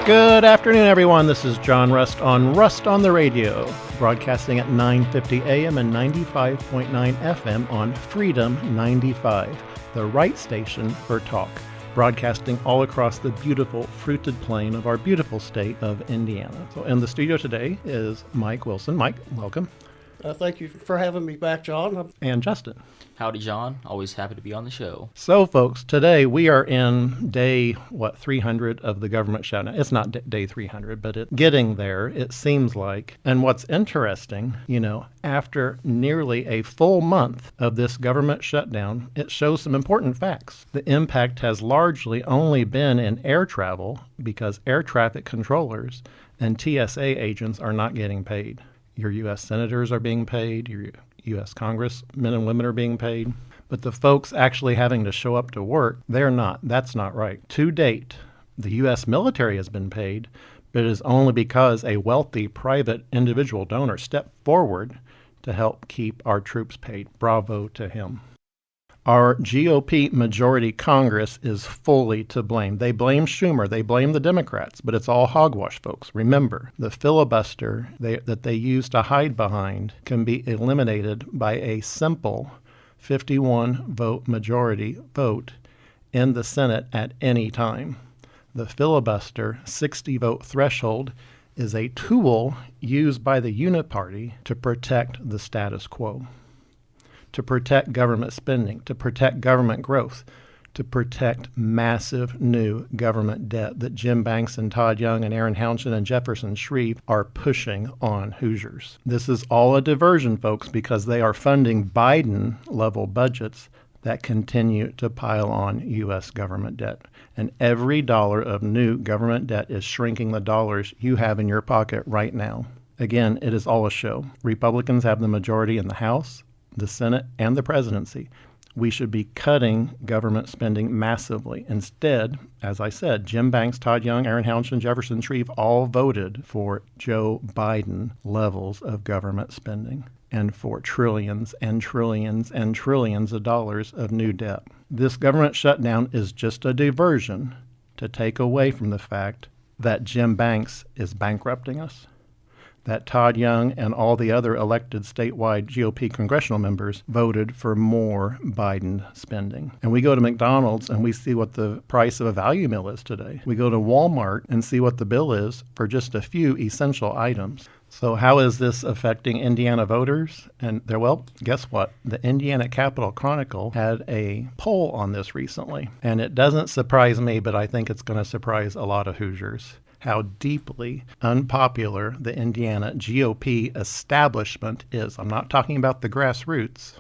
Good afternoon, everyone. This is John Rust on the Radio, broadcasting at 9:50 a.m. and 95.9 FM on Freedom 95, the right station for talk, broadcasting all across the beautiful fruited plain of our beautiful state of Indiana. So in the studio today is Mike Wilson. Mike, welcome. Thank you for having me back, John. And Justin. Howdy, John. Always happy to be on the show. So, folks, today we are in day, 300 of the government shutdown. It's not day 300, but it's getting there, it seems like. And what's interesting, after nearly a full month of this government shutdown, it shows some important facts. The impact has largely only been in air travel because air traffic controllers and TSA agents are not getting paid. Your U.S. senators are being paid, your U.S. congressmen and women are being paid, but the folks actually having to show up to work, they're not. That's not right. To date, the U.S. military has been paid, but it is only because a wealthy private individual donor stepped forward to help keep our troops paid. Bravo to him. Our GOP majority Congress is fully to blame. They blame Schumer. They blame the Democrats, but it's all hogwash, folks. Remember, the filibuster that they use to hide behind can be eliminated by a simple 51-vote majority vote in the Senate at any time. The filibuster 60-vote threshold is a tool used by the uniparty to protect the status quo, to protect government spending, to protect government growth, to protect massive new government debt that Jim Banks and Todd Young and Aaron Houchin and Jefferson Shreve are pushing on Hoosiers. This is all a diversion, folks, because they are funding Biden-level budgets that continue to pile on U.S. government debt. And every dollar of new government debt is shrinking the dollars you have in your pocket right now. Again, it is all a show. Republicans have the majority in the House, the Senate, and the presidency. We should be cutting government spending massively. Instead, as I said, Jim Banks, Todd Young, Aaron Houchin, Jefferson Shreve all voted for Joe Biden levels of government spending and for trillions and trillions and trillions of dollars of new debt. This government shutdown is just a diversion to take away from the fact that Jim Banks is bankrupting us, that Todd Young and all the other elected statewide GOP congressional members voted for more Biden spending. And we go to McDonald's and we see what the price of a value meal is today. We go to Walmart and see what the bill is for just a few essential items. So how is this affecting Indiana voters? Well, guess what? The Indiana Capitol Chronicle had a poll on this recently. And it doesn't surprise me, but I think it's going to surprise a lot of Hoosiers how deeply unpopular the Indiana GOP establishment is. I'm not talking about the grassroots,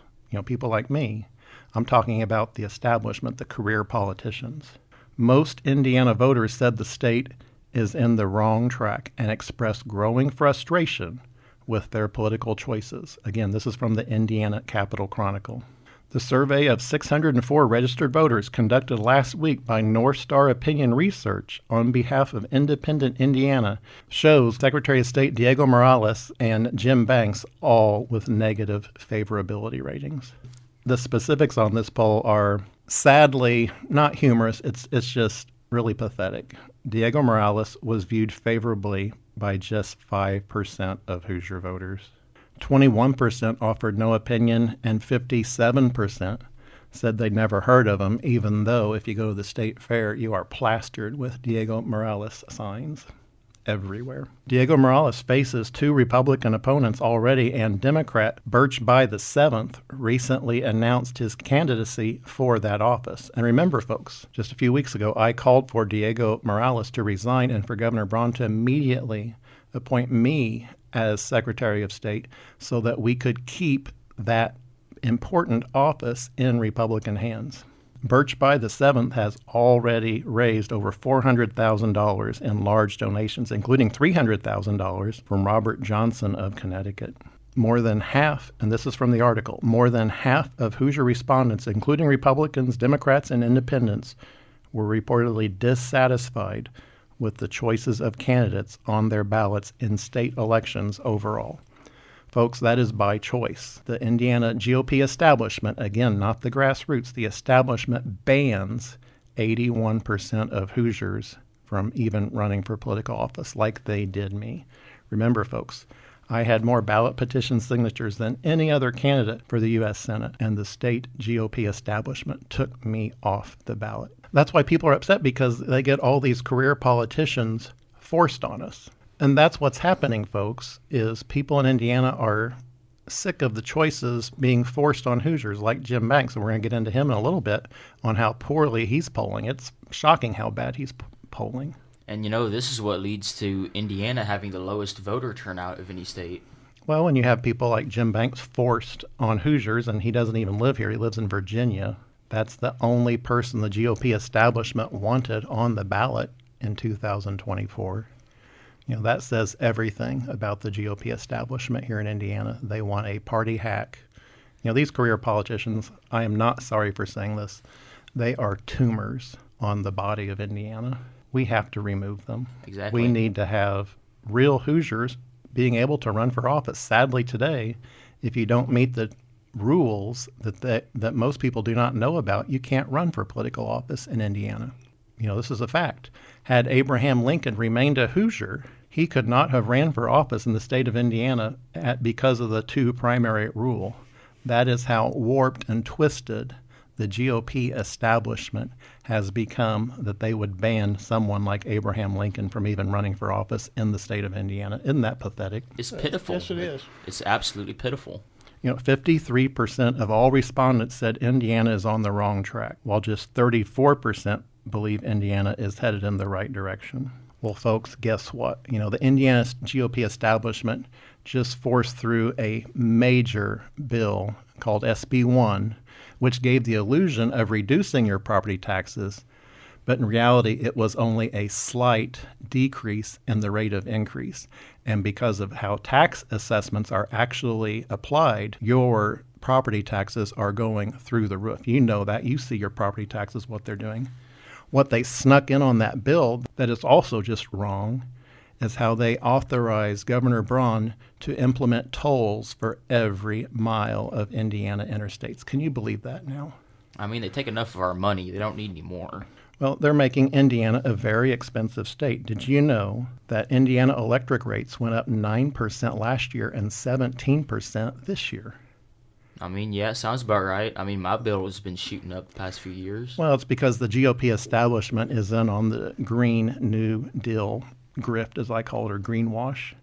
people like me. I'm talking about the establishment, the career politicians. Most Indiana voters said the state is in the wrong track and expressed growing frustration with their political choices. Again, this is from the Indiana Capitol Chronicle. The survey of 604 registered voters conducted last week by North Star Opinion Research on behalf of Independent Indiana shows Secretary of State Diego Morales and Jim Banks all with negative favorability ratings. The specifics on this poll are sadly not humorous. It's just really pathetic. Diego Morales was viewed favorably by just 5% of Hoosier voters. 21% offered no opinion, and 57% said they'd never heard of him, even though if you go to the state fair, you are plastered with Diego Morales signs everywhere. Diego Morales faces two Republican opponents already, and Democrat Birch Bayh VII recently announced his candidacy for that office. And remember, folks, just a few weeks ago, I called for Diego Morales to resign and for Governor Braun to immediately appoint me as Secretary of State so that we could keep that important office in Republican hands. Birch Bayh VII has already raised over $400,000 in large donations, including $300,000 from Robert Johnson of Connecticut. More than half, and this is from the article, more than half of Hoosier respondents, including Republicans, Democrats, and independents, were reportedly dissatisfied with the choices of candidates on their ballots in state elections overall. Folks, that is by choice. The Indiana GOP establishment, again, not the grassroots, the establishment bans 81% of Hoosiers from even running for political office like they did me. Remember, folks, I had more ballot petition signatures than any other candidate for the U.S. Senate, and the state GOP establishment took me off the ballot. That's why people are upset, because they get all these career politicians forced on us. And that's what's happening, folks, is people in Indiana are sick of the choices being forced on Hoosiers like Jim Banks, and we're going to get into him in a little bit on how poorly he's polling. It's shocking how bad he's polling. And this is what leads to Indiana having the lowest voter turnout of any state. Well, when you have people like Jim Banks forced on Hoosiers, and he doesn't even live here, he lives in Virginia, that's the only person the GOP establishment wanted on the ballot in 2024. That says everything about the GOP establishment here in Indiana. They want a party hack. These career politicians, I am not sorry for saying this, they are tumors on the body of Indiana. We have to remove them. Exactly. We need to have real Hoosiers being able to run for office. Sadly, today, if you don't meet the rules that most people do not know about, you can't run for political office in Indiana. This is a fact. Had Abraham Lincoln remained a Hoosier, he could not have ran for office in the state of Indiana because of the two primary rule. That is how warped and twisted the GOP establishment has become, that they would ban someone like Abraham Lincoln from even running for office in the state of Indiana. Isn't that pathetic? It's pitiful. Yes, it is. It's absolutely pitiful. 53% of all respondents said Indiana is on the wrong track, while just 34% believe Indiana is headed in the right direction. Well, folks, guess what? The Indiana GOP establishment just forced through a major bill called SB 1, which gave the illusion of reducing your property taxes, but in reality, it was only a slight decrease in the rate of increase. And because of how tax assessments are actually applied, your property taxes are going through the roof. You know that. You see your property taxes, what they're doing. What they snuck in on that bill that is also just wrong is how they authorize Governor Braun to implement tolls for every mile of Indiana interstates. Can you believe that now? I mean, they take enough of our money. They don't need any more. Well, they're making Indiana a very expensive state. Did you know that Indiana electric rates went up 9% last year and 17% this year? I mean, yeah, it sounds about right. I mean, my bill has been shooting up the past few years. Well, it's because the GOP establishment is in on the Green New Deal grift, as I call it, or greenwash.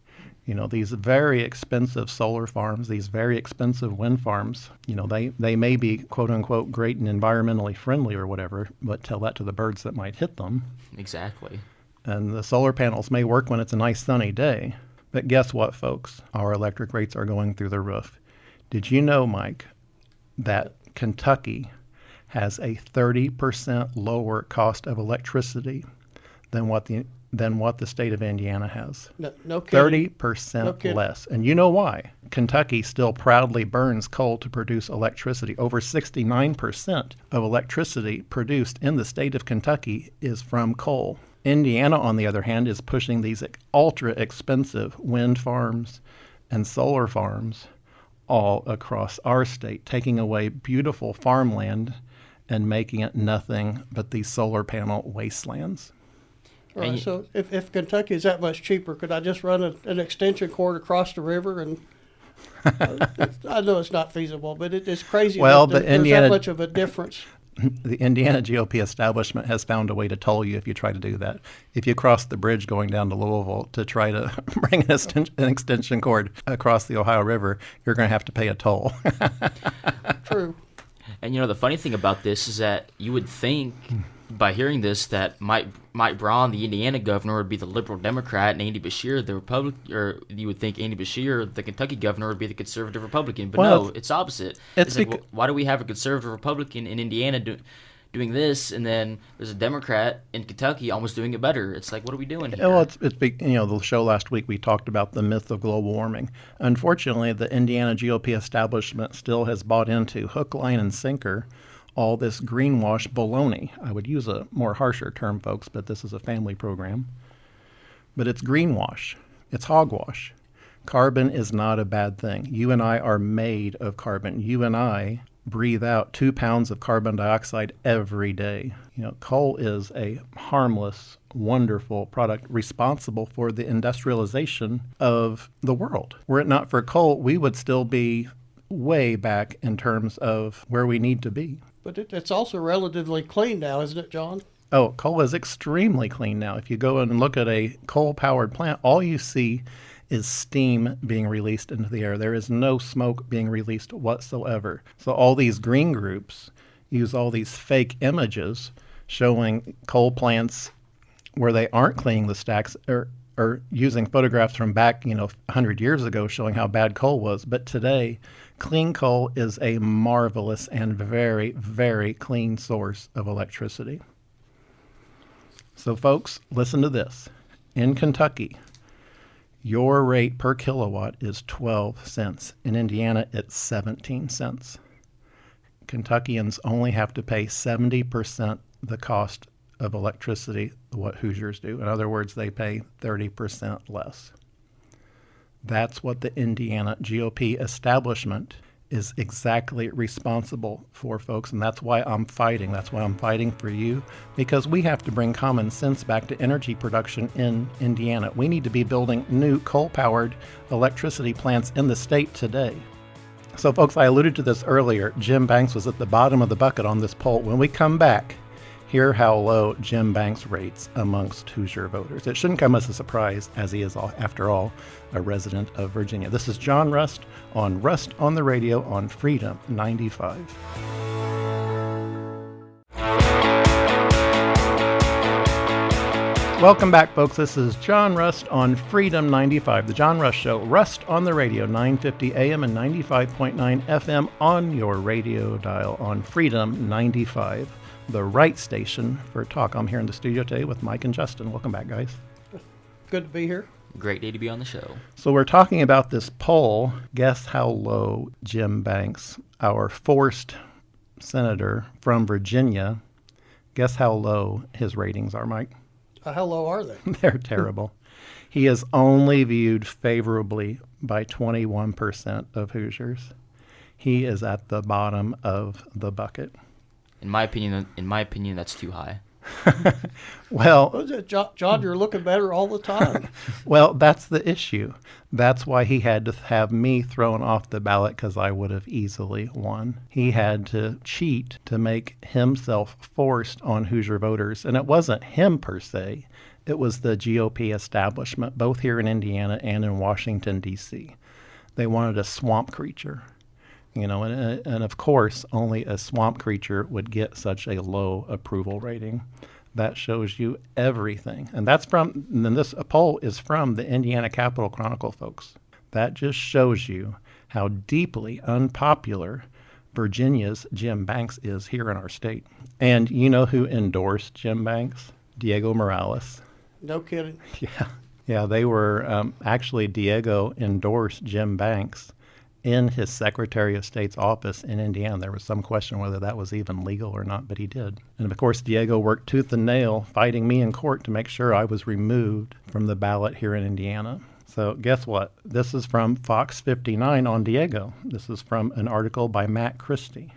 These very expensive solar farms, these very expensive wind farms, they may be, quote unquote, great and environmentally friendly or whatever, but tell that to the birds that might hit them. Exactly. And the solar panels may work when it's a nice sunny day. But guess what, folks? Our electric rates are going through the roof. Did you know, Mike, that Kentucky has a 30% lower cost of electricity than what the state of Indiana has? No kidding. 30% No kidding. less. And you know why? Kentucky still proudly burns coal to produce electricity. Over 69% of electricity produced in the state of Kentucky is from coal. Indiana, on the other hand, is pushing these ultra expensive wind farms and solar farms all across our state, taking away beautiful farmland and making it nothing but these solar panel wastelands. All right, so if Kentucky is that much cheaper, could I just run an extension cord across the river? And I know it's not feasible, but it's crazy. Well, that there's that much of a difference. The Indiana GOP establishment has found a way to toll you if you try to do that. If you cross the bridge going down to Louisville to try to bring an extension cord across the Ohio River, you're going to have to pay a toll. True. And the funny thing about this is that you would think, by hearing this, that Mike Braun, the Indiana governor, would be the liberal Democrat, and Andy Beshear, the Republican, or you would think Andy Beshear, the Kentucky governor, would be the conservative Republican. But no, it's opposite. It's like, why do we have a conservative Republican in Indiana doing this, and then there's a Democrat in Kentucky almost doing it better? It's like, what are we doing here? Well, the show last week we talked about the myth of global warming. Unfortunately, the Indiana GOP establishment still has bought into hook, line, and sinker all this greenwash baloney. I would use a more harsher term, folks, but this is a family program. But it's greenwash. It's hogwash. Carbon is not a bad thing. You and I are made of carbon. You and I breathe out 2 pounds of carbon dioxide every day. Coal is a harmless, wonderful product responsible for the industrialization of the world. Were it not for coal, we would still be way back in terms of where we need to be. But it's also relatively clean now, isn't it, John? Oh, coal is extremely clean now. If you go and look at a coal-powered plant, all you see is steam being released into the air. There is no smoke being released whatsoever. So all these green groups use all these fake images showing coal plants where they aren't cleaning the stacks, or using photographs from back, 100 years ago showing how bad coal was. But today, clean coal is a marvelous and very, very clean source of electricity. So folks, listen to this. In Kentucky, your rate per kilowatt is 12 cents. In Indiana, it's 17 cents. Kentuckians only have to pay 70% the cost of electricity what Hoosiers do. In other words, they pay 30% less. That's what the Indiana GOP establishment is exactly responsible for, folks, and that's why I'm fighting. That's why I'm fighting for you, because we have to bring common sense back to energy production in Indiana. We need to be building new coal-powered electricity plants in the state today. So, folks, I alluded to this earlier. Jim Banks was at the bottom of the bucket on this poll. When we come back, hear how low Jim Banks rates amongst Hoosier voters. It shouldn't come as a surprise, as he is, after all, a resident of Virginia. This is John Rust on the Radio on Freedom 95. Welcome back, folks. This is John Rust on Freedom 95, the John Rust Show. Rust on the Radio, 950 AM and 95.9 FM on your radio dial on Freedom 95. The right station for talk. I'm here in the studio today with Mike and Justin. Welcome back, guys. Good to be here. Great day to be on the show. So we're talking about this poll. Guess how low Jim Banks, our forced senator from Virginia, guess how low his ratings are, Mike? How low are they? They're terrible. He is only viewed favorably by 21% of Hoosiers. He is at the bottom of the bucket. In my opinion, that's too high. Well, John, you're looking better all the time. Well, that's the issue. That's why he had to have me thrown off the ballot, because I would have easily won. He had to cheat to make himself forced on Hoosier voters. And it wasn't him per se. It was the GOP establishment, both here in Indiana and in Washington, D.C. They wanted a swamp creature. And of course, only a swamp creature would get such a low approval rating. That shows you everything. And this poll is from the Indiana Capitol Chronicle, folks. That just shows you how deeply unpopular Virginia's Jim Banks is here in our state. And you know who endorsed Jim Banks? Diego Morales. No kidding. Yeah, they were actually Diego endorsed Jim Banks in his Secretary of State's office in Indiana. There was some question whether that was even legal or not, but he did. And of course, Diego worked tooth and nail fighting me in court to make sure I was removed from the ballot here in Indiana. So guess what? This is from Fox 59 on Diego. This is from an article by Matt Christie.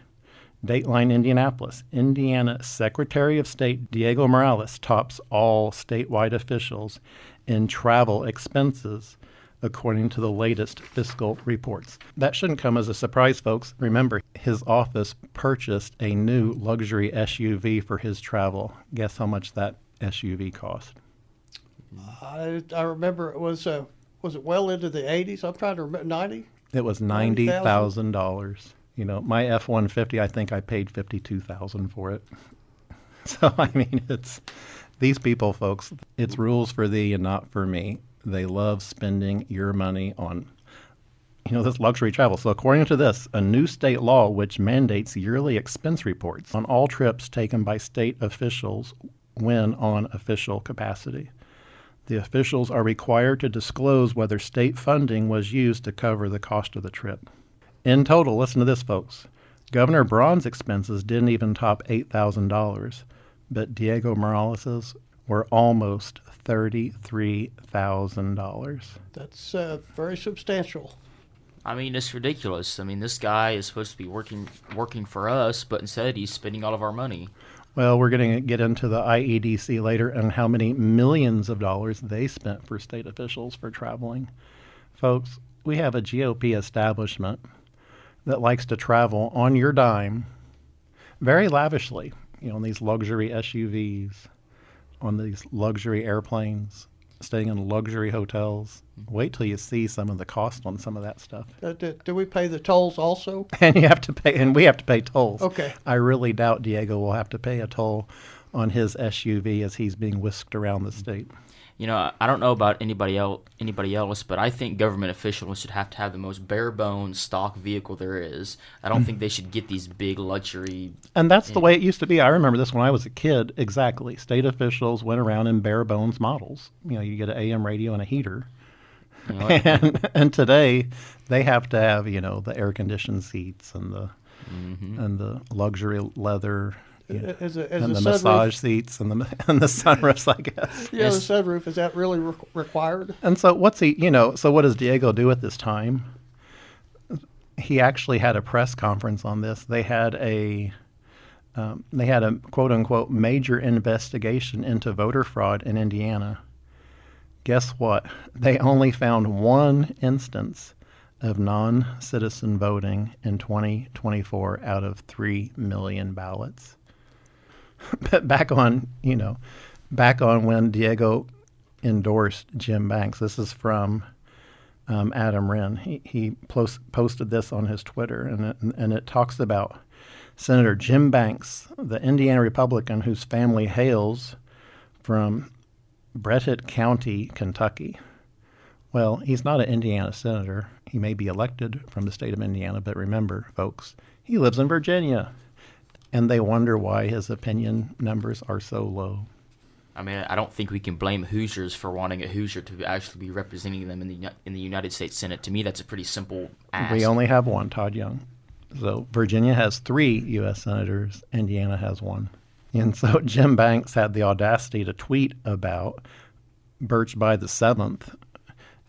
Dateline Indianapolis. Indiana Secretary of State Diego Morales tops all statewide officials in travel expenses, according to the latest fiscal reports. That shouldn't come as a surprise, folks. Remember, his office purchased a new luxury SUV for his travel. Guess how much that SUV cost? I remember it was it well into the 80s? I'm trying to remember, 90? It was $90,000. My F-150, I think I paid $52,000 for it. So, I mean, it's these people, folks, it's rules for thee and not for me. They love spending your money on, this luxury travel. So according to this, a new state law which mandates yearly expense reports on all trips taken by state officials when on official capacity. The officials are required to disclose whether state funding was used to cover the cost of the trip. In total, listen to this, folks. Governor Braun's expenses didn't even top $8,000, but Diego Morales's were almost $33,000. That's very substantial. I mean, it's ridiculous. I mean, this guy is supposed to be working for us, but instead he's spending all of our money. Well, we're going to get into the IEDC later and how many millions of dollars they spent for state officials for traveling. Folks, we have a GOP establishment that likes to travel on your dime very lavishly, on these luxury SUVs, on these luxury airplanes, staying in luxury hotels. Wait till you see some of the cost on some of that stuff. Do we pay the tolls also? And you have to pay, and we have to pay tolls. Okay. I really doubt Diego will have to pay a toll on his SUV as he's being whisked around the state. I don't know about anybody else, but I think government officials should have to have the most bare bones stock vehicle there is. I don't think they should get these big luxury. And that's the way it used to be. I remember this when I was a kid. Exactly. State officials went around in bare bones models. You get an AM radio and a heater. And today they have to have, the air conditioned seats and the luxury leather. As a and the sunroof, massage seats and the sunroofs, I guess. Yeah, the sunroof, is that really required? And so what's he, so what does Diego do at this time? He actually had a press conference on this. They had a quote unquote major investigation into voter fraud in Indiana. Guess what? They only found one instance of non-citizen voting in 2024 out of 3 million ballots. But back on when Diego endorsed Jim Banks, this is from Adam Wren. He posted this on his Twitter, and it talks about Senator Jim Banks, the Indiana Republican whose family hails from Breathitt County, Kentucky. Well, he's not an Indiana senator. He may be elected from the state of Indiana, but remember, folks, he lives in Virginia. And they wonder why his opinion numbers are so low. I mean, I don't think we can blame Hoosiers for wanting a Hoosier to actually be representing them in the United States Senate. To me, that's a pretty simple ask. We only have one, Todd Young. So Virginia has 3 U.S. senators. Indiana has 1. And so Jim Banks had the audacity to tweet about Birch by the 7th.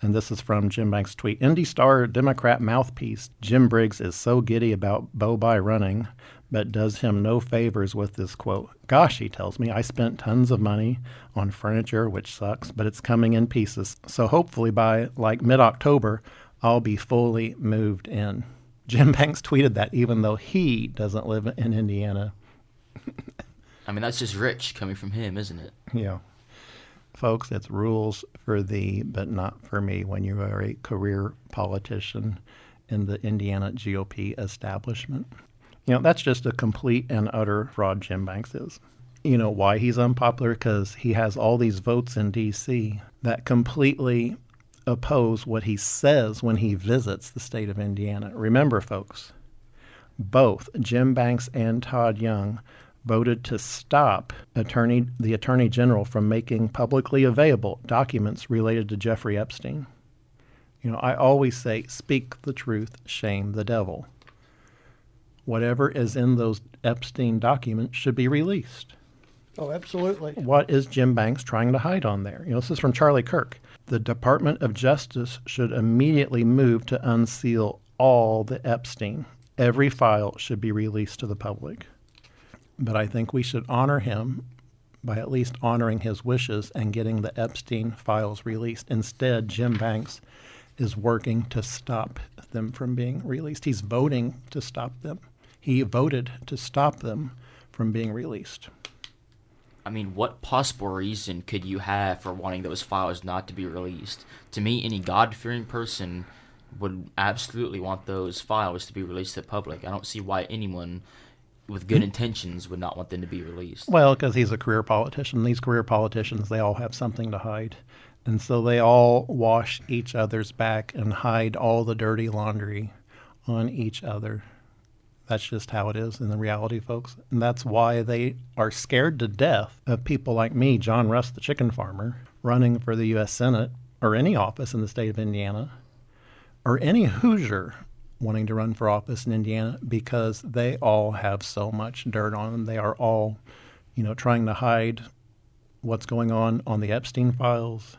And this is from Jim Banks' tweet. Indy Star Democrat mouthpiece Jim Briggs is so giddy about Bo-By running, but does him no favors with this quote. Gosh, he tells me, I spent tons of money on furniture, which sucks, but it's coming in pieces. So hopefully by mid-October, I'll be fully moved in. Jim Banks tweeted that even though he doesn't live in Indiana. I mean, that's just rich coming from him, isn't it? Yeah. Folks, it's rules for thee, but not for me when you are a career politician in the Indiana GOP establishment. That's just a complete and utter fraud, Jim Banks is. Why he's unpopular? Because he has all these votes in D.C. that completely oppose what he says when he visits the state of Indiana. Remember, folks, both Jim Banks and Todd Young voted to stop the Attorney General from making publicly available documents related to Jeffrey Epstein. I always say, speak the truth, shame the devil. Whatever is in those Epstein documents should be released. Oh, absolutely. What is Jim Banks trying to hide on there? This is from Charlie Kirk. The Department of Justice should immediately move to unseal all the Epstein. Every file should be released to the public. But I think we should honor him by at least honoring his wishes and getting the Epstein files released. Instead, Jim Banks is working to stop them from being released. He's voting to stop them. He voted to stop them from being released. I mean, what possible reason could you have for wanting those files not to be released? To me, any God-fearing person would absolutely want those files to be released to the public. I don't see why anyone with good intentions would not want them to be released. Well, because he's a career politician. These career politicians, they all have something to hide. And so they all wash each other's back and hide all the dirty laundry on each other. That's just how it is in the reality, folks. And that's why they are scared to death of people like me, John Russ, the chicken farmer, running for the U.S. Senate or any office in the state of Indiana, or any Hoosier wanting to run for office in Indiana, because they all have so much dirt on them. They are all, trying to hide what's going on the Epstein files.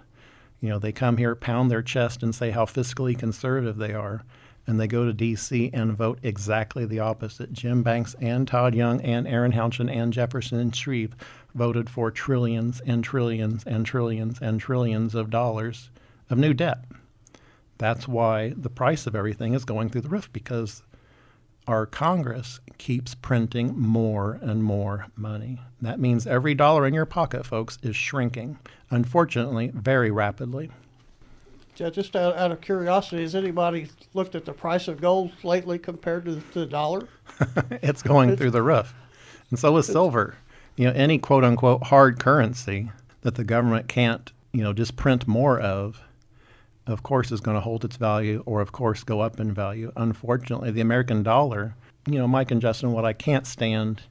They come here, pound their chest, and say how fiscally conservative they are. and they go to D.C. and vote exactly the opposite. Jim Banks and Todd Young and Aaron Houchin and Jefferson and Shreve voted for trillions and trillions and trillions and trillions of dollars of new debt. That's why the price of everything is going through the roof, because our Congress keeps printing more and more money. That means every dollar in your pocket, folks, is shrinking, unfortunately, very rapidly. Just out of curiosity, has anybody looked at the price of gold lately compared to the dollar? It's going through the roof. And so is silver. Any quote-unquote hard currency that the government can't, just print more of course, is going to hold its value or, of course, go up in value. Unfortunately, the American dollar, Mike and Justin, what I can't stand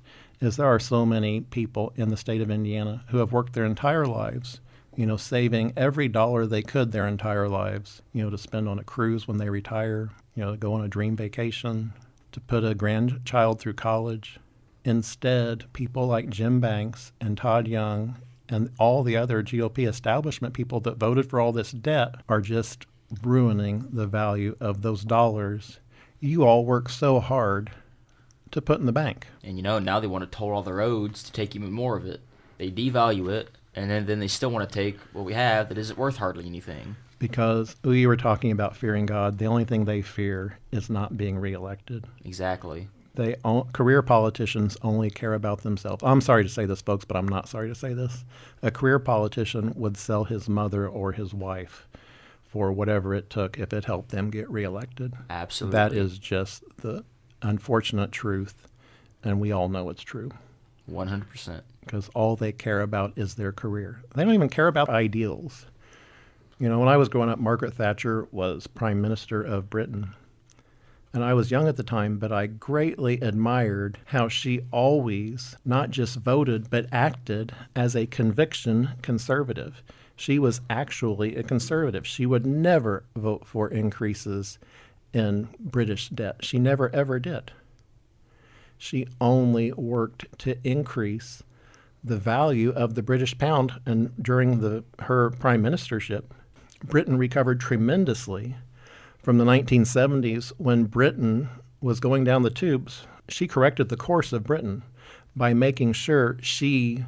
is there are so many people in the state of Indiana who have worked their entire lives, saving every dollar they could their entire lives, to spend on a cruise when they retire, to go on a dream vacation, to put a grandchild through college. Instead, people like Jim Banks and Todd Young and all the other GOP establishment people that voted for all this debt are just ruining the value of those dollars you all work so hard to put in the bank. And now they want to toll all the roads to take even more of it. They devalue it, and then they still want to take what we have that isn't worth hardly anything. Because we were talking about fearing God. The only thing they fear is not being reelected. Exactly. Career politicians only care about themselves. I'm sorry to say this, folks, but I'm not sorry to say this. A career politician would sell his mother or his wife for whatever it took if it helped them get reelected. Absolutely. That is just the unfortunate truth, and we all know it's true. 100%. Because all they care about is their career. They don't even care about ideals. When I was growing up, Margaret Thatcher was Prime Minister of Britain. And I was young at the time, but I greatly admired how she always not just voted, but acted as a conviction conservative. She was actually a conservative. She would never vote for increases in British debt. She never, ever did. She only worked to increase the value of the British pound. And during her prime ministership, Britain recovered tremendously from the 1970s, when Britain was going down the tubes. She corrected the course of Britain by making sure she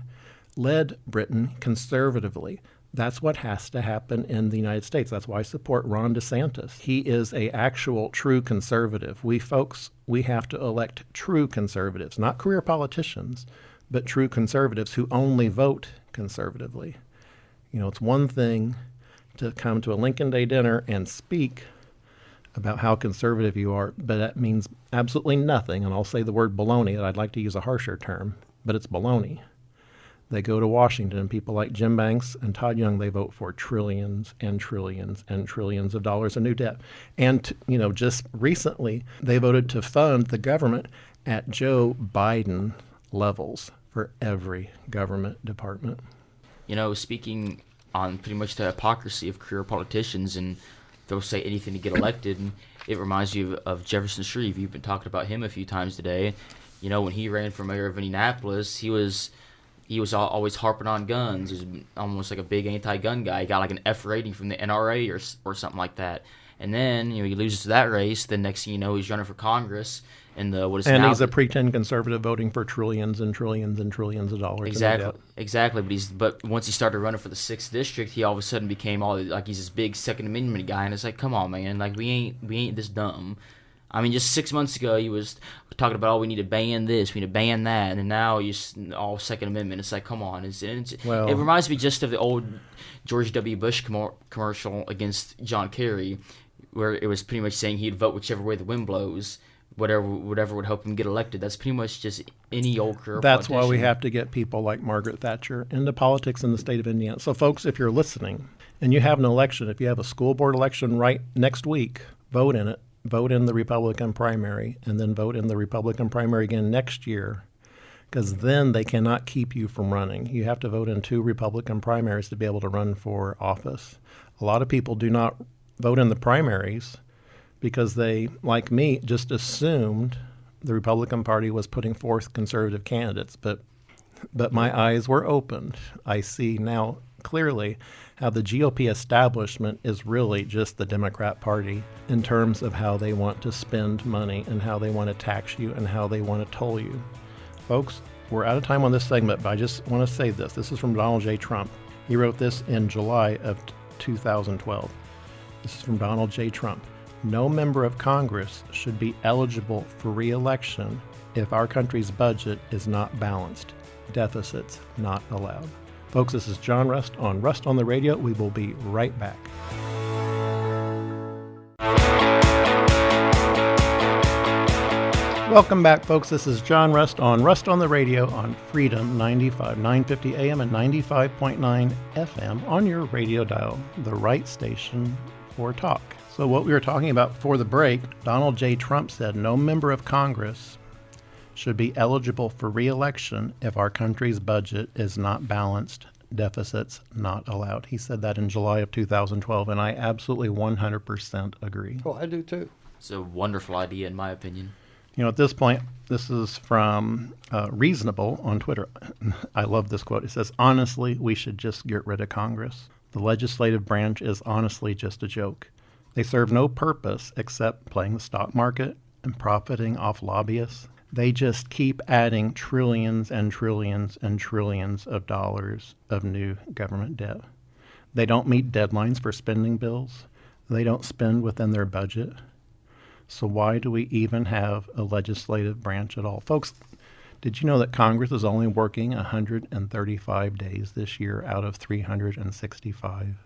led Britain conservatively. That's what has to happen in the United States. That's why I support Ron DeSantis. He is an actual true conservative. We have to elect true conservatives, not career politicians, but true conservatives who only vote conservatively. It's one thing to come to a Lincoln Day dinner and speak about how conservative you are, but that means absolutely nothing, and I'll say the word baloney, and I'd like to use a harsher term, but it's baloney. They go to Washington, and people like Jim Banks and Todd Young, they vote for trillions and trillions and trillions of dollars in new debt. And, just recently, they voted to fund the government at Joe Biden levels for every government department. Speaking on pretty much the hypocrisy of career politicians, and they'll say anything to get elected. And it reminds you of Jefferson Shreve. You've been talking about him a few times today. When he ran for mayor of Indianapolis, he was always harping on guns. He was almost like a big anti-gun guy. He got like an F rating from the NRA or something like that. And then he loses that race. The next thing you know, he's running for Congress. And he's a pretend conservative voting for trillions and trillions and trillions of dollars. Exactly. But once he started running for the 6th district, he all of a sudden became he's this big Second Amendment guy, and it's like, come on, man, we ain't this dumb. I mean, just 6 months ago, he was talking about, we need to ban this, we need to ban that, and now he's all Second Amendment. It's like, come on. It reminds me just of the old George W. Bush commercial against John Kerry, where it was pretty much saying he'd vote whichever way the wind blows. Whatever would help him get elected. That's pretty much just any old career That's politician. why we have to get people like Margaret Thatcher into politics in the state of Indiana. So, folks, if you're listening and you have an election, if you have a school board election right next week, vote in it. Vote in the Republican primary, and then vote in the Republican primary again next year, because then they cannot keep you from running. You have to vote in 2 Republican primaries to be able to run for office. A lot of people do not vote in the primaries because they, like me, just assumed the Republican Party was putting forth conservative candidates. But my eyes were opened. I see now clearly how the GOP establishment is really just the Democrat Party in terms of how they want to spend money and how they want to tax you and how they want to toll you. Folks, we're out of time on this segment, but I just want to say this. This is from Donald J. Trump. He wrote this in July of 2012. This is from Donald J. Trump. No member of Congress should be eligible for re-election if our country's budget is not balanced. Deficits not allowed. Folks, this is John Rust on Rust on the Radio. We will be right back. Welcome back, folks. This is John Rust on the Radio on Freedom 95, 950 AM and 95.9 FM on your radio dial, the right station for talk. So what we were talking about before the break, Donald J. Trump said no member of Congress should be eligible for re-election if our country's budget is not balanced, deficits not allowed. He said that in July of 2012, and I absolutely 100% agree. Oh, I do too. It's a wonderful idea, in my opinion. You know, at this point, this is from Reasonable on Twitter. I love this quote. It says, honestly, we should just get rid of Congress. The legislative branch is honestly just a joke. They serve no purpose except playing the stock market and profiting off lobbyists. They just keep adding trillions and trillions and trillions of dollars of new government debt. They don't meet deadlines for spending bills. They don't spend within their budget. So why do we even have a legislative branch at all? Folks, did you know that Congress is only working 135 days this year out of 365?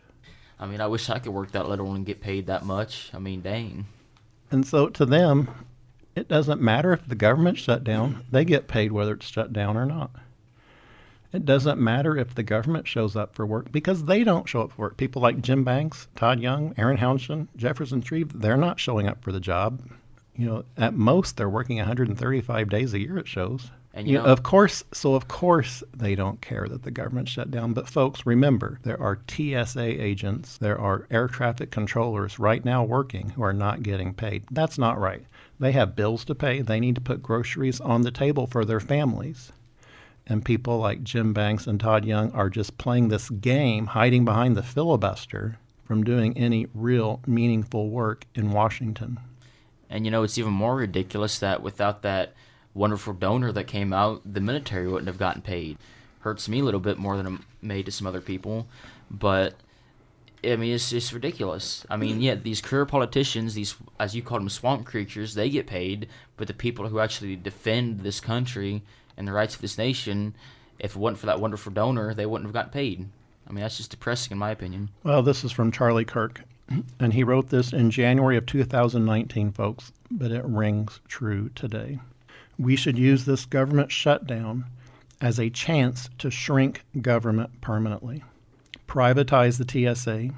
I mean, I wish I could work that little and get paid that much. I mean, dang. And so to them, it doesn't matter if the government's shut down. They get paid whether it's shut down or not. It doesn't matter if the government shows up for work because they don't show up for work. People like Jim Banks, Todd Young, Aaron Hounchin, Jefferson Shreve, they're not showing up for the job. You know, at most they're working 135 days a year, it shows. And of course they don't care that the government shut down. But folks, remember, there are TSA agents, there are air traffic controllers right now working who are not getting paid. That's not right. They have bills to pay. They need to put groceries on the table for their families. And people like Jim Banks and Todd Young are just playing this game, hiding behind the filibuster from doing any real meaningful work in Washington. And, it's even more ridiculous that without that wonderful donor that came out, the military wouldn't have gotten paid. Hurts me a little bit more than it made to some other people. But, I mean, it's just ridiculous. I mean, yeah, these career politicians, these, as you call them, swamp creatures, they get paid. But the people who actually defend this country and the rights of this nation, if it wasn't for that wonderful donor, they wouldn't have gotten paid. I mean, that's just depressing in my opinion. Well, this is from Charlie Kirk, and he wrote this in January of 2019, folks, but it rings true today. We should use this government shutdown as a chance to shrink government permanently. Privatize the TSA,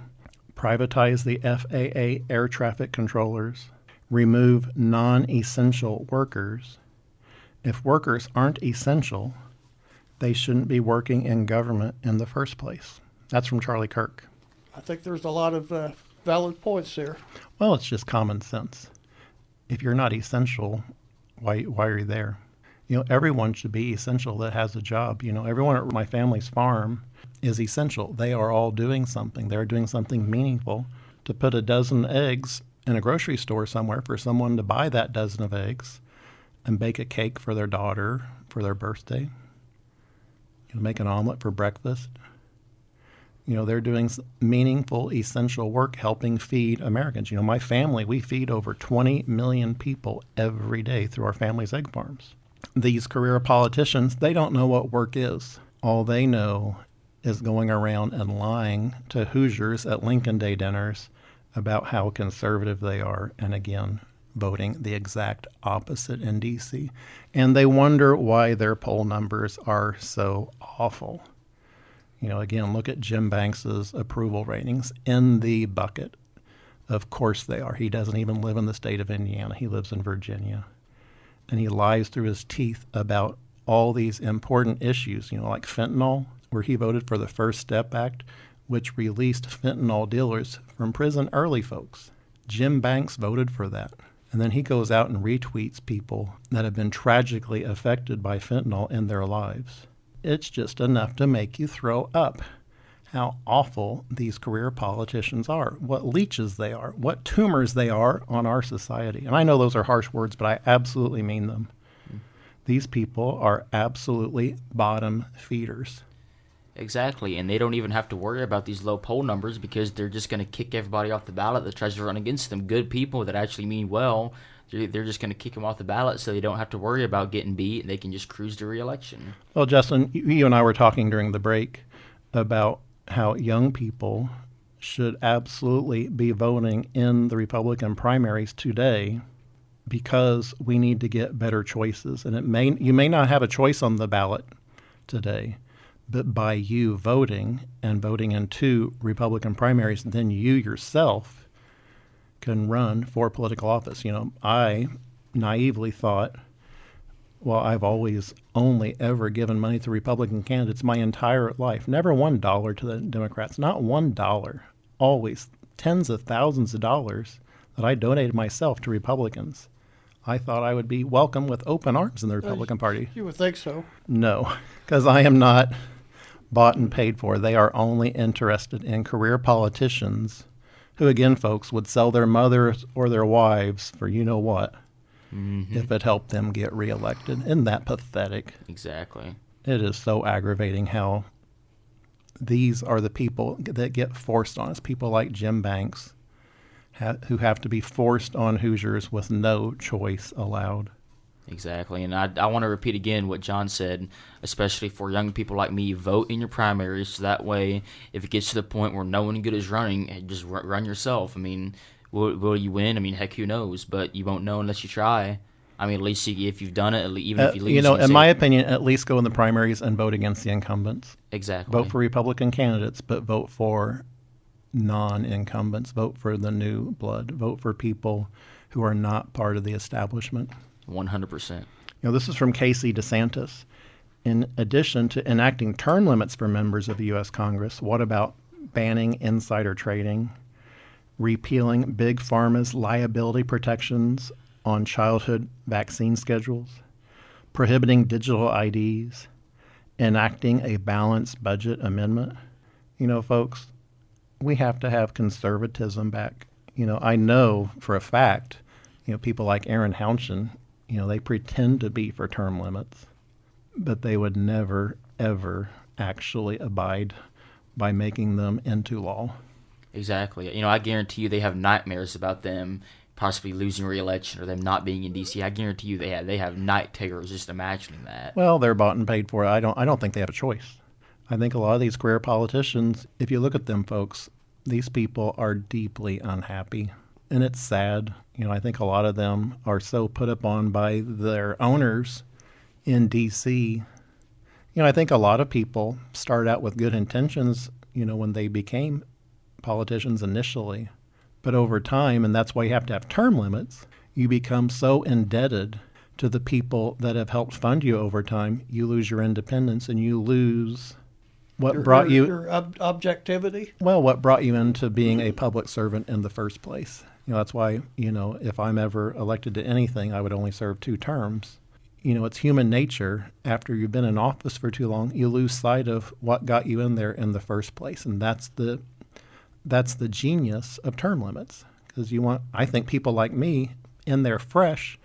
privatize the FAA air traffic controllers, remove non-essential workers. If workers aren't essential, they shouldn't be working in government in the first place. That's from Charlie Kirk. I think there's a lot of valid points there. Well, it's just common sense. If you're not essential, why are you there? Everyone should be essential that has a job. Everyone at my family's farm is essential. They are all doing something. They're doing something meaningful. To put a dozen eggs in a grocery store somewhere for someone to buy that dozen of eggs and bake a cake for their daughter for their birthday, make an omelet for breakfast. They're doing meaningful, essential work helping feed Americans. My family, we feed over 20 million people every day through our family's egg farms. These career politicians, they don't know what work is. All they know is going around and lying to Hoosiers at Lincoln Day dinners about how conservative they are, and again, voting the exact opposite in D.C. And they wonder why their poll numbers are so awful. Again, look at Jim Banks's approval ratings in the bucket. Of course they are. He doesn't even live in the state of Indiana. He lives in Virginia. And he lies through his teeth about all these important issues, like fentanyl, where he voted for the First Step Act, which released fentanyl dealers from prison early, folks. Jim Banks voted for that. And then he goes out and retweets people that have been tragically affected by fentanyl in their lives. It's just enough to make you throw up. how awful these career politicians are, what leeches they are, what tumors they are on our society. And I know those are harsh words, but I absolutely mean them. These people are absolutely bottom feeders. Exactly, and they don't even have to worry about these low poll numbers because they're just going to kick everybody off the ballot that tries to run against them. Good people that actually mean well, they're just going to kick them off the ballot so they don't have to worry about getting beat, and they can just cruise to re-election. Well, Justin, you and I were talking during the break about how young people should absolutely be voting in the Republican primaries today because we need to get better choices. And you may not have a choice on the ballot today, but by you voting and voting in 2 Republican primaries, then you yourself can run for political office. I naively thought, well, I've always only ever given money to Republican candidates my entire life. Never $1 to the Democrats, not $1. Always tens of thousands of dollars that I donated myself to Republicans. I thought I would be welcome with open arms in the Republican Party. You would think so. No, because I am not bought and paid for. They are only interested in career politicians who, again, folks, would sell their mothers or their wives for you-know-what if it helped them get reelected. Isn't that pathetic? Exactly. It is so aggravating how these are the people that get forced on us, people like Jim Banks, who have to be forced on Hoosiers with no choice allowed. Exactly, and I want to repeat again what John said, especially for young people like me, vote in your primaries so that way if it gets to the point where no one good is running, just run yourself. I mean, will you win? I mean, heck, who knows? But you won't know unless you try. I mean, at least if you've done it, even if you lose. In my opinion, at least go in the primaries and vote against the incumbents. Exactly. Vote for Republican candidates, but vote for non-incumbents. Vote for the new blood. Vote for people who are not part of the establishment. 100%. This is from Casey DeSantis. In addition to enacting term limits for members of the U.S. Congress, what about banning insider trading, repealing Big Pharma's liability protections on childhood vaccine schedules, prohibiting digital IDs, enacting a balanced budget amendment? Folks, we have to have conservatism back. I know for a fact, people like Aaron Hounchin, they pretend to be for term limits, but they would never, ever actually abide by making them into law. Exactly. I guarantee you they have nightmares about them possibly losing re-election or them not being in D.C. I guarantee you they have night terrors just imagining that. Well, they're bought and paid for. I don't think they have a choice. I think a lot of these career politicians, if you look at them, folks, these people are deeply unhappy. And it's sad. I think a lot of them are so put upon by their owners in D.C. I think a lot of people start out with good intentions, when they became politicians initially. But over time, and that's why you have to have term limits, you become so indebted to the people that have helped fund you over time, you lose your independence and you lose your objectivity. Well, what brought you into being a public servant in the first place. That's why, if I'm ever elected to anything, I would only serve 2 terms. It's human nature. After you've been in office for too long, you lose sight of what got you in there in the first place. And that's the genius of term limits. Because I think people like me in there fresh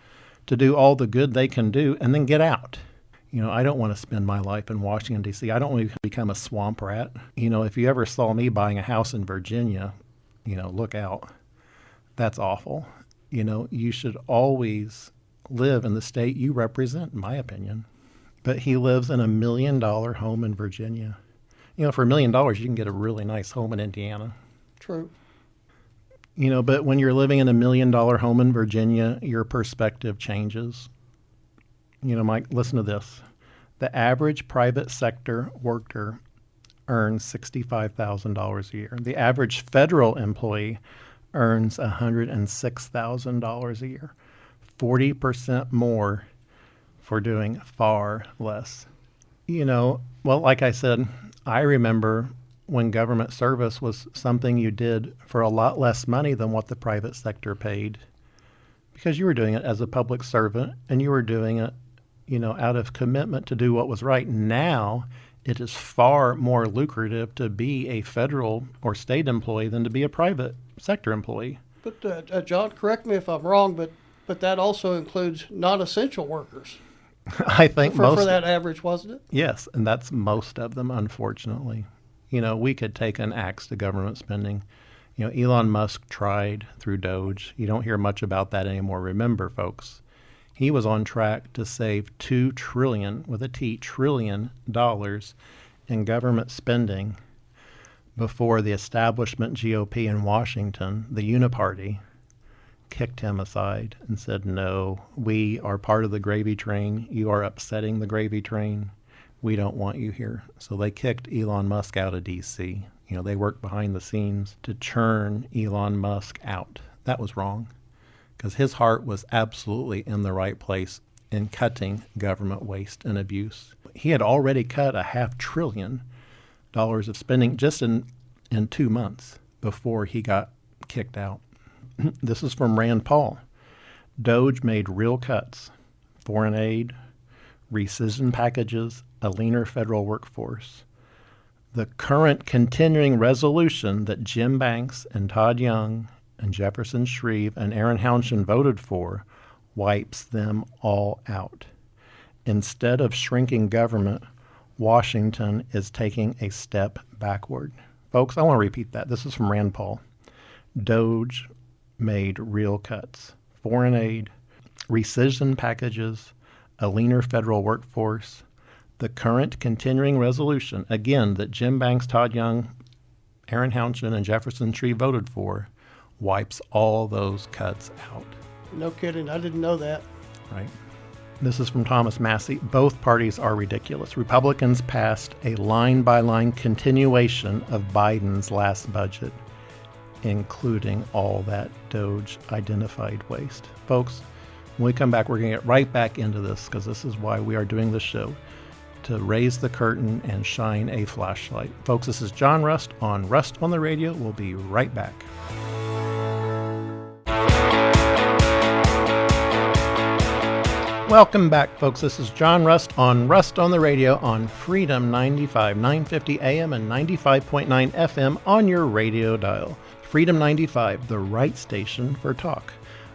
to do all the good they can do and then get out. I don't want to spend my life in Washington, D.C. I don't want to become a swamp rat. If you ever saw me buying a house in Virginia, look out. That's awful. You should always live in the state you represent, in my opinion. But he lives in $1 million home in Virginia. For $1 million, you can get a really nice home in Indiana. True. But when you're living in $1 million home in Virginia, your perspective changes. Mike, listen to this. The average private sector worker earns $65,000 a year. The average federal employee earns $106,000 a year. 40% more for doing far less. Well, like I said, I remember when government service was something you did for a lot less money than what the private sector paid, because you were doing it as a public servant and you were doing it, out of commitment to do what was right. Now It is far more lucrative to be a federal or state employee than to be a private sector employee. But John, correct me if I'm wrong, but that also includes non-essential workers I think for that average, wasn't it? Yes, and that's most of them, unfortunately. We could take an axe to government spending. Elon Musk tried through Doge. You don't hear much about that anymore. Remember, folks, he was on track to save $2 trillion, with a T, trillion dollars in government spending before the establishment GOP in Washington, the Uniparty, kicked him aside and said, no, we are part of the gravy train. You are upsetting the gravy train. We don't want you here. So they kicked Elon Musk out of D.C. They worked behind the scenes to churn Elon Musk out. That was wrong, because his heart was absolutely in the right place in cutting government waste and abuse. He had already cut $500 billion of spending just in 2 months before he got kicked out. This is from Rand Paul. Doge made real cuts: foreign aid, rescission packages, a leaner federal workforce. The current continuing resolution that Jim Banks and Todd Young and Jefferson Shreve and Aaron Hounchin voted for wipes them all out. Instead of shrinking government, Washington is taking a step backward. Folks, I want to repeat that. This is from Rand Paul. Doge made real cuts: foreign aid, rescission packages, a leaner federal workforce. The current continuing resolution, again, that Jim Banks, Todd Young, Aaron Hounchin, and Jefferson Shreve voted for, wipes all those cuts out. No kidding. I didn't know that. Right. This is from Thomas Massey. Both parties are ridiculous. Republicans passed a line-by-line continuation of Biden's last budget, including all that Doge-identified waste. Folks, when we come back, we're going to get right back into this, because this is why we are doing this show, to raise the curtain and shine a flashlight. Folks, this is John Rust on the Radio. We'll be right back. Welcome back, folks. This is John Rust on the Radio on Freedom 95, 950 AM and 95.9 FM on your radio dial. Freedom 95, the right station for talk.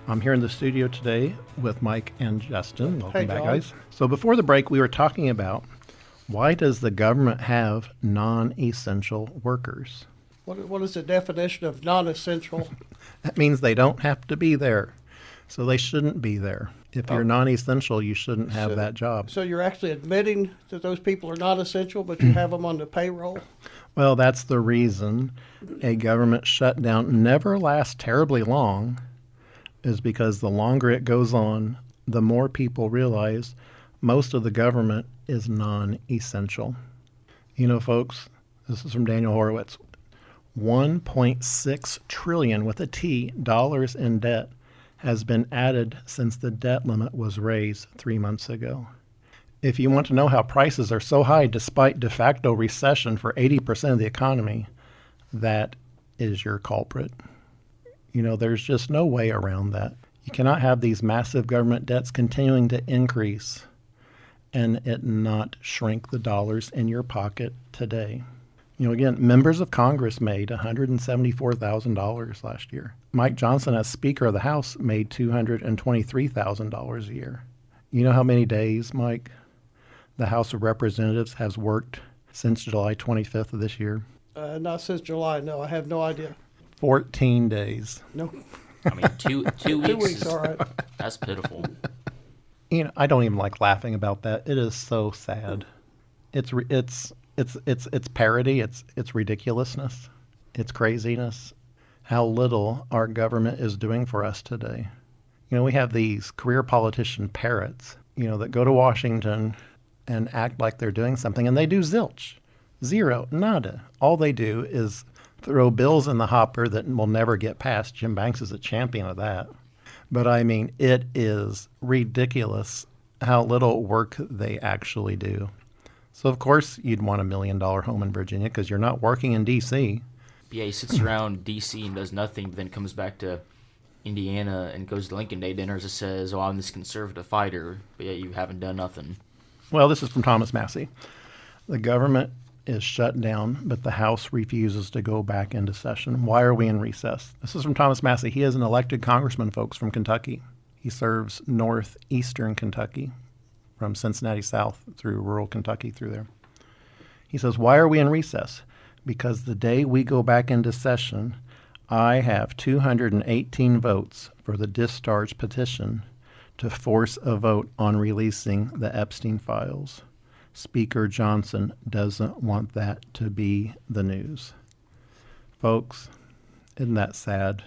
I'm here in the studio today with Mike and Justin. Welcome back, guys. So before the break, we were talking about, why does the government have non-essential workers? What is the definition of non-essential? That means they don't have to be there. So they shouldn't be there. If you're non-essential, you shouldn't have that job. So you're actually admitting that those people are not essential, but you have them on the payroll? Well, that's the reason a government shutdown never lasts terribly long, is because the longer it goes on, the more people realize most of the government is non-essential. Folks, this is from Daniel Horowitz. 1.6 trillion with a T dollars in debt has been added since the debt limit was raised 3 months ago. If you want to know how prices are so high despite de facto recession for 80% of the economy, that is your culprit. There's just no way around that. You cannot have these massive government debts continuing to increase and it not shrink the dollars in your pocket today. Again, members of Congress made $174,000 last year. Mike Johnson, as Speaker of the House, made $223,000 a year. You know how many days, Mike, the House of Representatives has worked since July 25th of this year? Not since July, no. I have no idea. 14 days. No. I mean, two weeks. 2 weeks, all right. That's pitiful. I don't even like laughing about that. It is so sad. It's parody. It's ridiculousness. It's craziness. How little our government is doing for us today. We have these career politician parrots, that go to Washington and act like they're doing something, and they do zilch. Zero. Nada. All they do is throw bills in the hopper that will never get passed. Jim Banks is a champion of that. But it is ridiculous how little work they actually do. So, of course, you'd want $1 million home in Virginia because you're not working in D.C. Yeah, he sits around D.C. and does nothing, but then comes back to Indiana and goes to Lincoln Day dinners and says, I'm this conservative fighter, but yet you haven't done nothing. Well, this is from Thomas Massey. The government is shut down, but the House refuses to go back into session. Why are we in recess? This is from Thomas Massey. He is an elected congressman, folks, from Kentucky. He serves northeastern Kentucky, from Cincinnati south through rural Kentucky through there. He says, why are we in recess? Because the day we go back into session, I have 218 votes for the discharge petition to force a vote on releasing the Epstein files. Speaker Johnson doesn't want that to be the news. Folks, isn't that sad?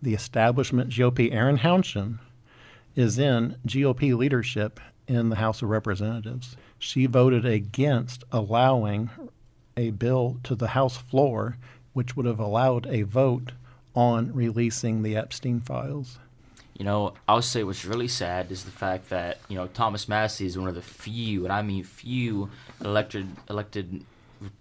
The establishment GOP, Aaron Hounchin, is in GOP leadership in the House of Representatives. She voted against allowing a bill to the House floor which would have allowed a vote on releasing the Epstein files. You know, I'll say what's really sad is the fact that, you know, Thomas Massey is one of the few, and I mean few, elected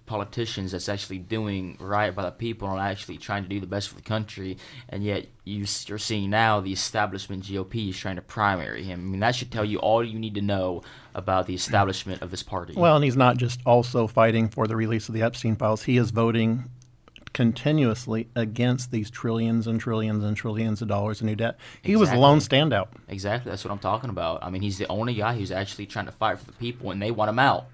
politicians that's actually doing right by the people and actually trying to do the best for the country, and yet you're seeing now the establishment GOP is trying to primary him. I mean, that should tell you all you need to know about the establishment of this party. Well, and he's not just also fighting for the release of the Epstein files. He is voting continuously against these trillions and trillions and trillions of dollars in new debt. He was the lone standout. Exactly. That's what I'm talking about. I mean, he's the only guy who's actually trying to fight for the people, and they want him out.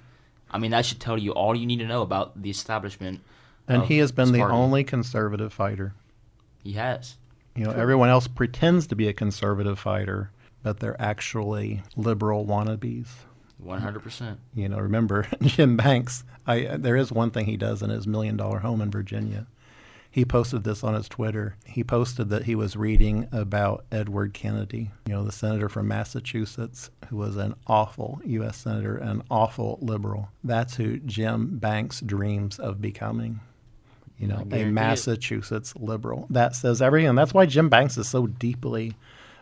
I mean, that should tell you all you need to know about the establishment. And he has been the party. only conservative fighter. He has. You know, everyone else pretends to be a conservative fighter, but they're actually liberal wannabes. 100%. You know, remember Jim Banks, there is one thing he does in his $1 million home in Virginia. He posted this on his Twitter. He posted that he was reading about Edward Kennedy, you know, the senator from Massachusetts, who was an awful U.S. senator, an awful liberal. That's who Jim Banks dreams of becoming, you know, a Massachusetts liberal. That says everything. And that's why Jim Banks is so deeply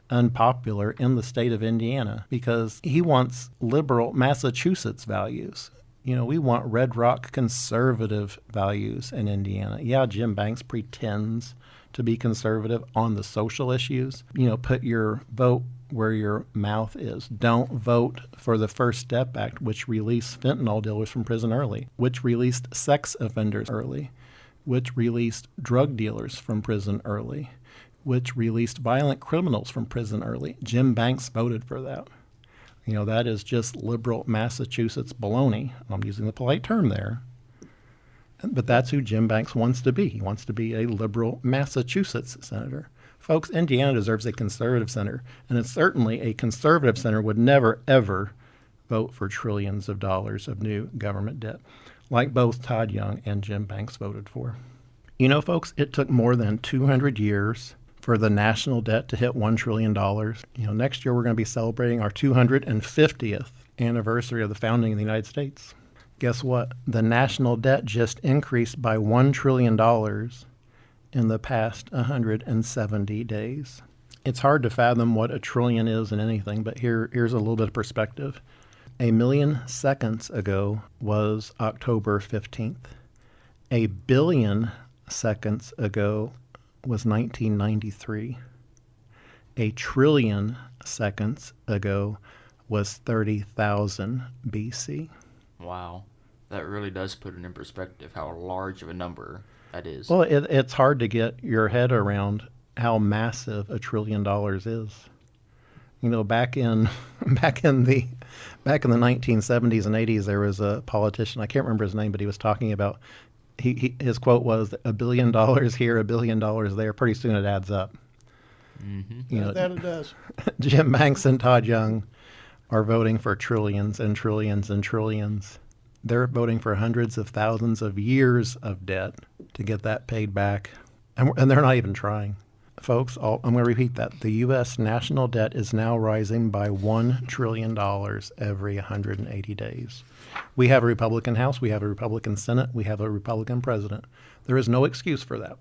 unpopular in the state of Indiana, because he wants liberal Massachusetts values. You know, we want Red Rock conservative values in Indiana. Yeah, Jim Banks pretends to be conservative on the social issues. You know, put your vote where your mouth is. Don't vote for the First Step Act, which released fentanyl dealers from prison early, which released sex offenders early, which released drug dealers from prison early, which released violent criminals from prison early. Jim Banks voted for that. You know, that is just liberal Massachusetts baloney. I'm using the polite term there. But that's who Jim Banks wants to be. He wants to be a liberal Massachusetts senator. Folks, Indiana deserves a conservative senator, and it's certainly a conservative senator would never, ever vote for trillions of dollars of new government debt, like both Todd Young and Jim Banks voted for. You know, folks, it took more than 200 years for the national debt to hit $1 trillion. You know, next year we're going to be celebrating our 250th anniversary of the founding of the United States. Guess what? The national debt just increased by $1 trillion in the past 170 days. It's hard to fathom what a trillion is in anything, but here's a little bit of perspective. 1 million seconds ago was October 15th. 1 billion seconds ago was 1993. 1 trillion seconds ago was 30,000 BC. Wow. That really does put it in perspective how large of a number that is. Well, it's hard to get your head around how massive $1 trillion is. You know, back in the 1970s and 80s, there was a politician, I can't remember his name, but he was talking about his quote was $1 billion here, $1 billion there. Pretty soon it adds up. Mm-hmm. You know, That it does. Jim Banks and Todd Young are voting for trillions and trillions and trillions. They're voting for hundreds of thousands of years of debt to get that paid back. And they're not even trying. Folks, I'm going to repeat that. The U.S. national debt is now rising by $1 trillion every 180 days. We have a Republican House, we have a Republican Senate, we have a Republican president. There is no excuse for that.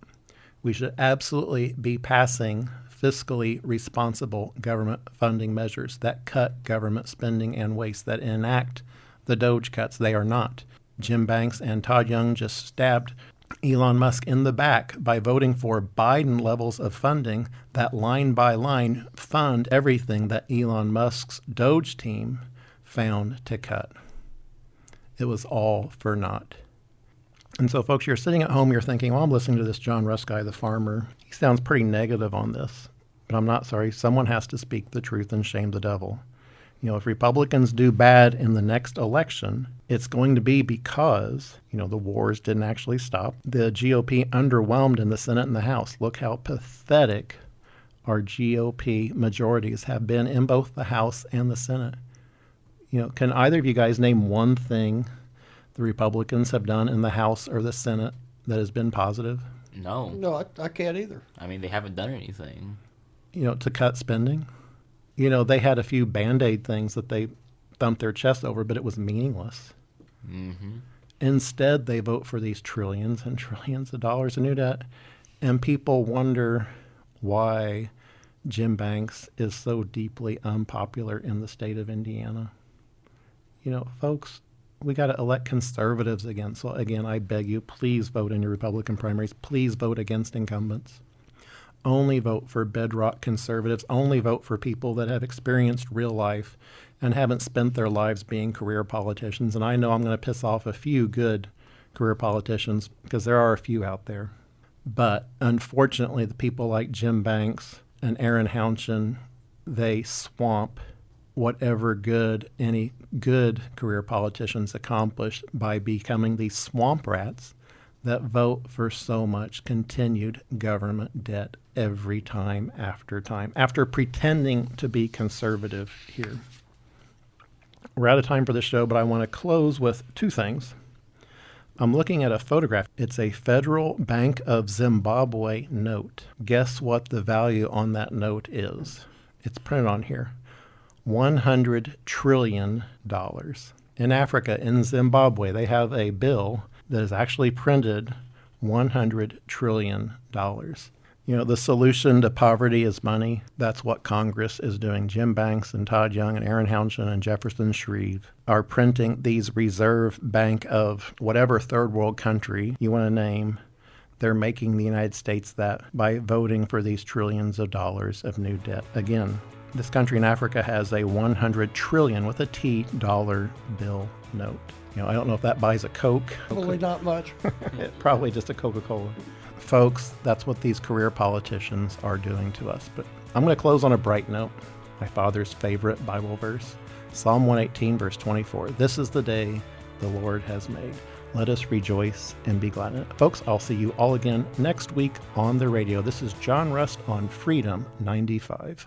We should absolutely be passing fiscally responsible government funding measures that cut government spending and waste, that enact the Doge cuts. They are not. Jim Banks and Todd Young just stabbed Elon Musk in the back by voting for Biden levels of funding that line by line fund everything that Elon Musk's Doge team found to cut. It was all for naught. And so, folks, you're sitting at home, you're thinking, well, I'm listening to this John Russ guy, the farmer. He sounds pretty negative on this. But I'm not sorry. Someone has to speak the truth and shame the devil. You know, if Republicans do bad in the next election, it's going to be because, you know, the wars didn't actually stop. The GOP underwhelmed in the Senate and the House. Look how pathetic our GOP majorities have been in both the House and the Senate. You know, can either of you guys name one thing the Republicans have done in the House or the Senate that has been positive? No. No, I can't either. I mean, they haven't done anything. You know, to cut spending. You know, they had a few Band-Aid things that they thumped their chest over, but it was meaningless. Mm-hmm. Instead, they vote for these trillions and trillions of dollars in new debt. And people wonder why Jim Banks is so deeply unpopular in the state of Indiana. You know, folks, we got to elect conservatives again. So again, I beg you, please vote in your Republican primaries. Please vote against incumbents. Only vote for bedrock conservatives. Only vote for people that have experienced real life and haven't spent their lives being career politicians. And I know I'm going to piss off a few good career politicians because there are a few out there. But unfortunately, the people like Jim Banks and Aaron Hounchin, they swamp whatever good any good career politicians accomplished by becoming these swamp rats that vote for so much continued government debt every time after pretending to be conservative here. We're out of time for the show, but I want to close with two things. I'm looking at a photograph. It's a Federal Bank of Zimbabwe note. Guess what the value on that note is? It's printed on here. $100 trillion. In Africa, in Zimbabwe, they have a bill that is actually printed $100 trillion. You know, the solution to poverty is money. That's what Congress is doing. Jim Banks and Todd Young and Aaron Hounchin and Jefferson Shreve are printing these reserve bank of whatever third world country you want to name. They're making the United States that by voting for these trillions of dollars of new debt. Again, this country in Africa has a 100 trillion with a T dollar bill note. You know, I don't know if that buys a Coke. Probably not much. Probably just a Coca-Cola. Folks, that's what these career politicians are doing to us. But I'm going to close on a bright note. My father's favorite Bible verse, Psalm 118, verse 24. This is the day the Lord has made. Let us rejoice and be glad in it. Folks, I'll see you all again next week on the radio. This is John Rust on Freedom 95.